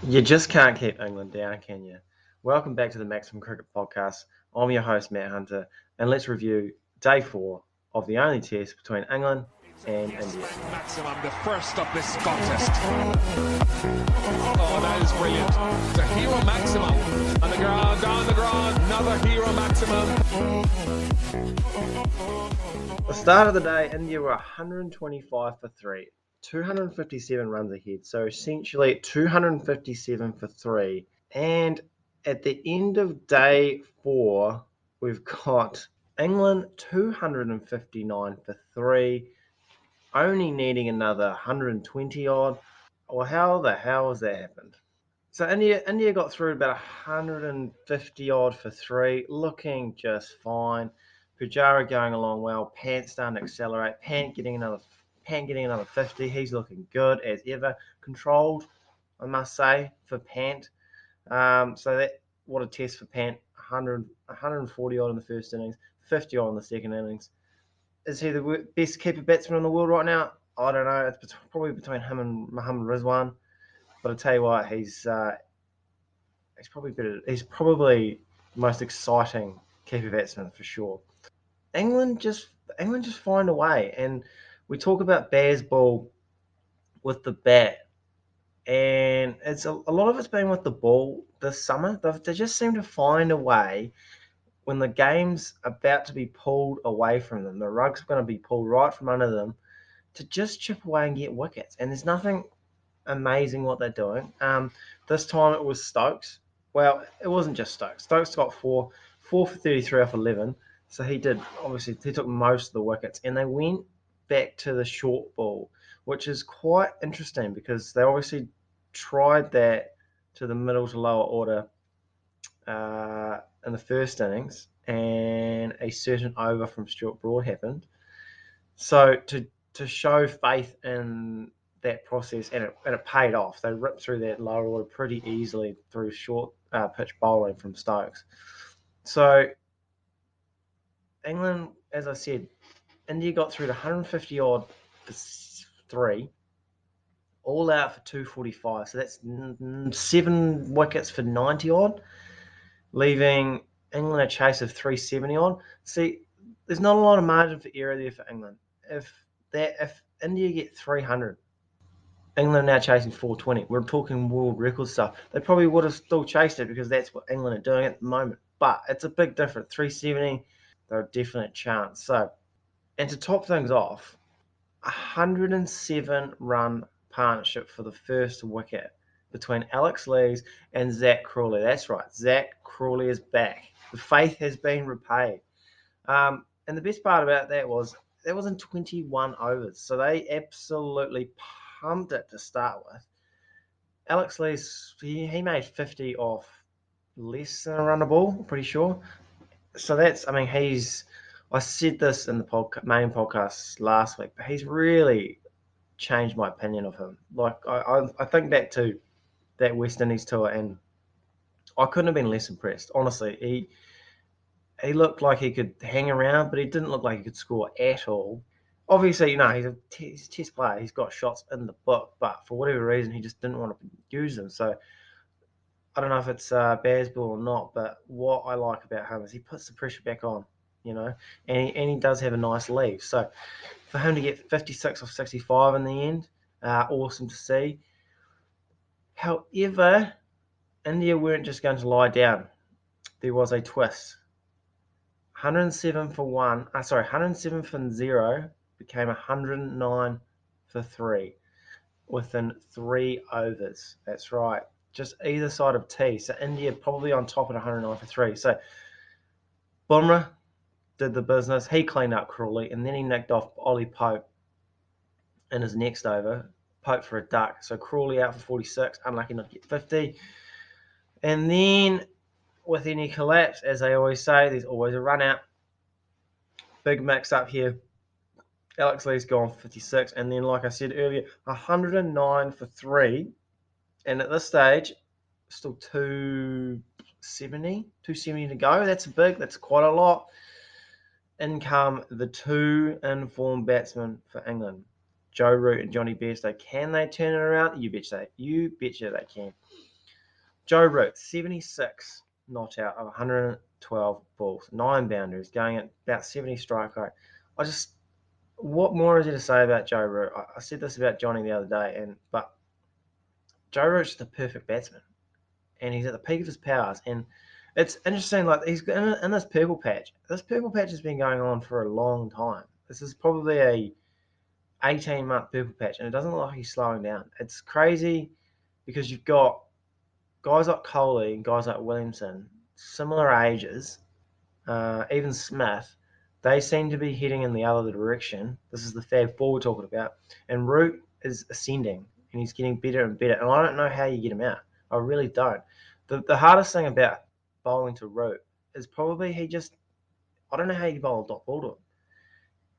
You just can't keep England down, can you? Welcome back to the Maximum Cricket Podcast. I'm your host, Matt Hunter, and let's review day 4 of the only test between England and India. Maximum, the first of this contest. Oh, that is brilliant. The hero maximum. On the ground, down the ground, another hero maximum. The start of the day, India were 125 for 3, 257 runs ahead, so essentially 257 for 3. And at the end of day 4, we've got England 259 for 3, only needing another 120 odd. Well, how the hell has that happened? So India got through about 150 odd for 3, looking just fine. Pujara going along well. Pant starting to accelerate. Pant getting another 50. He's looking good as ever. Controlled, I must say, for Pant. So that what a test for Pant. 140 odd in the first innings, 50 odd in the second innings. Is he the best keeper batsman in the world right now? I don't know. It's probably between him and Mohammad Rizwan. But I tell you what, he's probably better. He's probably the most exciting keeper batsman for sure. England just England just find a way, and we talk about Baz ball with the bat, and it's a lot of it's been with the ball this summer. They just seem to find a way when the game's about to be pulled away from them. The rug's going to be pulled right from under them to just chip away and get wickets. And there's nothing amazing what they're doing. This time it was Stokes. Well, it wasn't just Stokes. Stokes got four for 33 off 11. So he did, obviously, he took most of the wickets. And they went back to the short ball, which is quite interesting because they obviously tried that to the middle to lower order in the first innings, and a certain over from Stuart Broad happened. So to show faith in that process, and it paid off. They ripped through that lower order pretty easily through short pitch bowling from Stokes. So England, as I said, India got through to 150 odd for 3, all out for 245. So that's 7 wickets for 90 odd, leaving England a chase of 370 odd. See, there's not a lot of margin for error there for England. If India get 300, England are now chasing 420. We're talking world record stuff. They probably would have still chased it because that's what England are doing at the moment. But it's a big difference. 370, they're a definite chance. So, and to top things off, 107 run partnership for the first wicket between Alex Lees and Zach Crawley. That's right, Zach Crawley is back. The faith has been repaid. And the best part about that was in 21 overs, so they absolutely pumped it to start with. Alex Lees, he made 50 off less than a run a ball, I'm pretty sure. So that's, I mean, I said this in the main podcast last week, but he's really changed my opinion of him. Like, I think back to that West Indies tour, and I couldn't have been less impressed. Honestly, he looked like he could hang around, but he didn't look like he could score at all. Obviously, he's a test player. He's got shots in the book, but for whatever reason, he just didn't want to use them. So I don't know if it's Bazball or not, but what I like about him is he puts the pressure back on, and he does have a nice leave. So for him to get 56 off 65 in the end, awesome to see. However, India weren't just going to lie down. There was a twist. 107 for 107 for 0 became 109 for 3 within 3 overs. That's right. Just either side of T. So India probably on top at 109 for 3. So Bumrah did the business. He cleaned up Crawley, and then he nicked off Ollie Pope in his next over. Pope for a duck. So Crawley out for 46. Unlucky not to get 50. And then with any collapse, as they always say, there's always a run out. Big mix up here. Alex Lee's gone for 56. And then, like I said earlier, 109 for 3. And at this stage, still 270 to go. That's quite a lot. In come the 2 informed batsmen for England, Joe Root and Johnny Bairstow. Can they turn it around? You betcha they can. Joe Root, 76 not out of 112 balls, 9 boundaries, going at about 70 strike rate. What more is there to say about Joe Root? I said this about Johnny the other day, but Joe Root's the perfect batsman, and he's at the peak of his powers. And it's interesting, like he's in this purple patch. This purple patch has been going on for a long time. This is probably a 18-month purple patch, and it doesn't look like he's slowing down. It's crazy because you've got guys like Coley and guys like Williamson, similar ages, even Smith, they seem to be heading in the other direction. This is the fab four we're talking about. And Root is ascending, and he's getting better and better. And I don't know how you get him out. I really don't. The hardest thing about bowling to Root is probably I don't know how you bowl a dot ball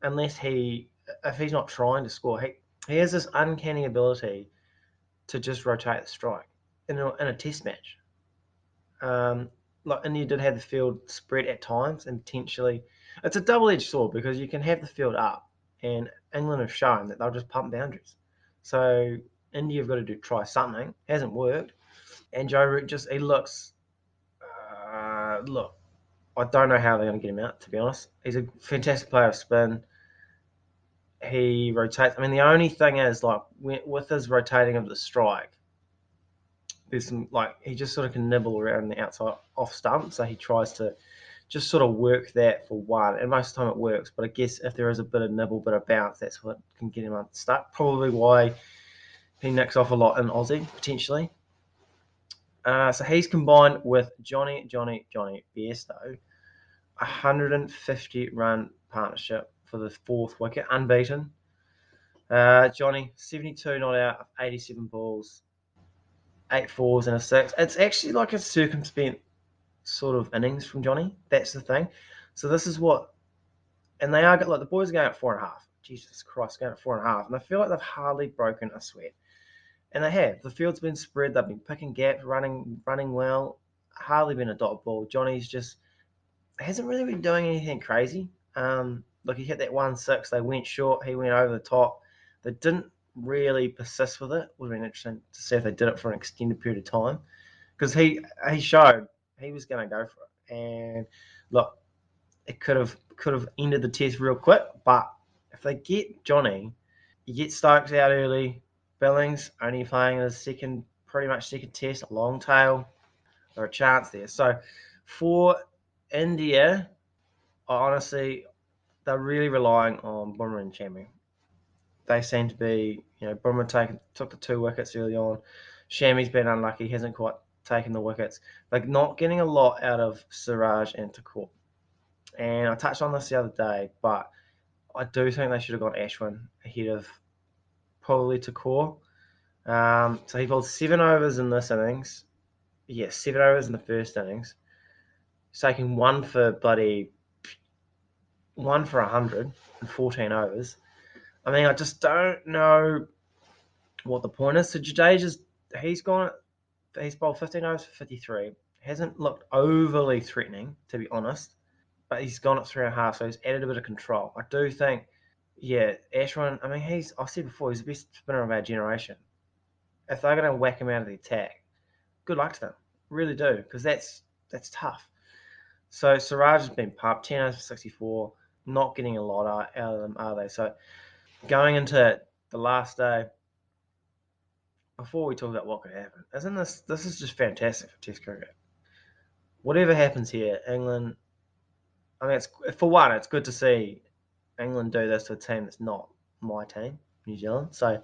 to him. If he's not trying to score. He has this uncanny ability to just rotate the strike in a test match. Like India did have the field spread at times, and potentially it's a double-edged sword because you can have the field up, and England have shown that they'll just pump boundaries. So India have got to try something. Hasn't worked, and Joe Root he looks. Look, I don't know how they're going to get him out. To be honest, he's a fantastic player of spin. He rotates. I mean, the only thing is like with his rotating of the strike, there's some like he just sort of can nibble around the outside off stump, so he tries to just sort of work that for one, and most of the time it works. But I guess if there is a bit of nibble, bit of bounce, that's what can get him unstuck. Probably why he nicks off a lot in Aussie potentially. So he's combined with Johnny Bairstow, 150 run partnership for the fourth wicket, unbeaten. Johnny 72 not out of 87 balls, 8 4s and a 6. It's actually like a circumspect sort of innings from Johnny. That's the thing. So this is what, and they are like the boys are going at 4.5. Jesus Christ, going at 4.5, and I feel like they've hardly broken a sweat. And they have. The field's been spread. They've been picking gaps, running well. Hardly been a dot ball. Johnny's just hasn't really been doing anything crazy. Look, he hit that 1-6. They went short. He went over the top. They didn't really persist with it. Would have been interesting to see if they did it for an extended period of time because he showed he was going to go for it. And look, it could have ended the test real quick. But if they get Johnny, you get Stokes out early. Billings only playing his pretty much second test, a long tail, or a chance there. So for India, honestly, they're really relying on Bumrah and Shammy. They seem to be, Bumrah took the 2 wickets early on. Shammy's been unlucky, hasn't quite taken the wickets. They're not getting a lot out of Siraj and Thakur. And I touched on this the other day, but I do think they should have got Ashwin ahead of probably Thakur. So he bowled 7 overs in this innings. Yeah, 7 overs in the first innings. He's taking one for 100 in 14 overs. I mean, I just don't know what the point is. So he's bowled 15 overs for 53. Hasn't looked overly threatening, to be honest, but he's gone at 3.5, so he's added a bit of control. I do think, yeah, Ashwin, I mean, I said before, he's the best spinner of our generation. If they're going to whack him out of the attack, good luck to them. Really do, because that's tough. So Siraj has been pumped, 10 overs for 64, not getting a lot out of them, are they? So going into the last day, before we talk about what could happen, isn't this is just fantastic for Test cricket. Whatever happens here, England, I mean, it's good to see England do this to a team that's not my team, New Zealand. So,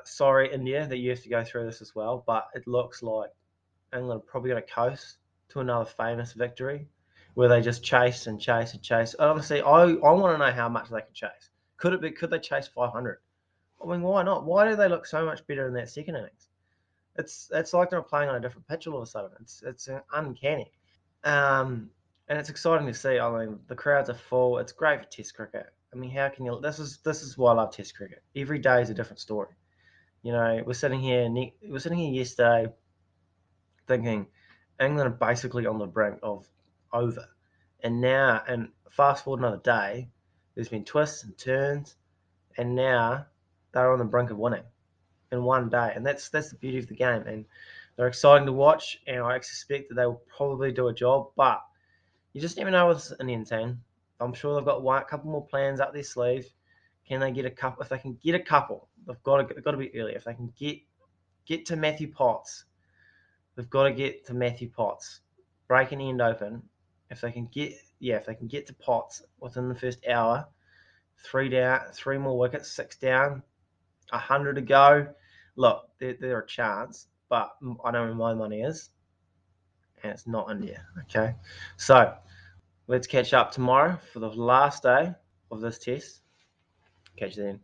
sorry, India, that you have to go through this as well, but it looks like England are probably going to coast to another famous victory where they just chase and chase and chase. Honestly, I want to know how much they can chase. Could they chase 500? I mean, why not? Why do they look so much better in that second innings? It's like they're playing on a different pitch all of a sudden. It's uncanny. And it's exciting to see. I mean, the crowds are full. It's great for Test cricket. I mean, how can you? This is why I love Test cricket. Every day is a different story. We're sitting here yesterday, thinking England are basically on the brink of over, and fast forward another day, there's been twists and turns, and now they're on the brink of winning in one day, and that's the beauty of the game. And They're exciting to watch, and I expect that they will probably do a job. But you just never know with this Indian team. I'm sure they've got a couple more plans up their sleeve. Can they get a couple? If they can get a couple, they've got to be early. If they can get to Matthew Potts, they've got to get to Matthew Potts, break an end open. If they can get to Potts within the first hour, 3 down, 3 more wickets, 6 down, 100 to go. Look, they're a chance, but I know where my money is, and it's not India. Okay, so let's catch up tomorrow for the last day of this test. Catch you then.